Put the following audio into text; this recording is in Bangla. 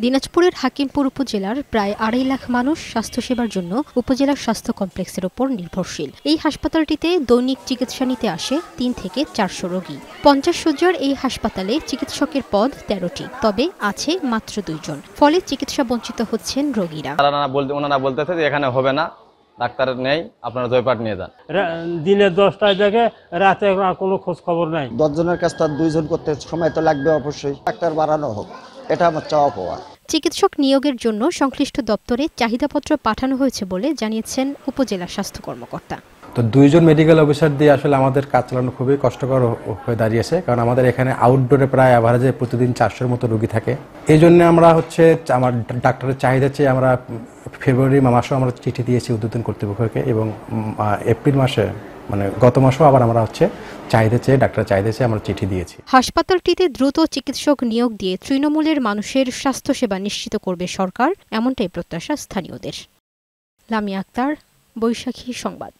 দিনাজপুরের হাকিমপুর উপজেলার প্রায় ২.৫ লাখ মানুষ স্বাস্থ্যসেবার জন্য উপজেলা স্বাস্থ্য কমপ্লেক্সের ওপর নির্ভরশীল। এই হাসপাতালটিতে দৈনিক চিকিৎসা নিতে আসে ৩ থেকে ৪০০ রোগী। ৫০ শয্যার এই হাসপাতালে চিকিৎসকের পদ ১৩টি, তবে আছে মাত্র ২ জন। ফলে চিকিৎসা বঞ্চিত হচ্ছেন রোগীরা। ওনারা বলতেছে যে এখানে হবে না, ডাক্তার নেই, আপনারা জয়পাট নিয়ে যান। দিনে 10টায় দেখে, রাতে কোনো খোঁজ খবর নাই। 10 জনের কাজ তার 2 জন করতে সময় তো লাগবে অবশ্যই। ডাক্তার বাড়ানো হোক, এটা আমার চাওয়া পাওয়া। চিকিৎসক নিয়োগের জন্য সংশ্লিষ্ট দপ্তরে চাহিদাপত্র পাঠানো হয়েছে বলে জানিয়েছেন উপজেলা স্বাস্থ্য কর্মকর্তা। তো 2 জন মেডিকেল অফিসার দিয়ে আসলে আমাদের কাজ চালানো খুবই কষ্টকর হয়ে দাঁড়িয়েছে, কারণ আমাদের এখানে আউটডোরে প্রায় অ্যাভারেজে প্রতিদিন 400-এর মতো রোগী থাকে। এই জন্য আমরা আমার ডাক্তারের চাহিদা চেয়ে আমরা ফেব্রুয়ারি মাসেও আমরা চিঠি দিয়েছি উদ্বোধন কর্তৃপক্ষকে, এবং এপ্রিল মাসে গত মাসেও আবার আমরা চাহিদা চেয়ে ডাক্তারের চাহিদা চেয়ে আমরা চিঠি দিয়েছি। হাসপাতালটিতে দ্রুত চিকিৎসক নিয়োগ দিয়ে তৃণমূলের মানুষের স্বাস্থ্যসেবা নিশ্চিত করবে সরকার, এমনটাই প্রত্যাশা স্থানীয়দের। লামিয়া আক্তার, বৈশাখী সংবাদ।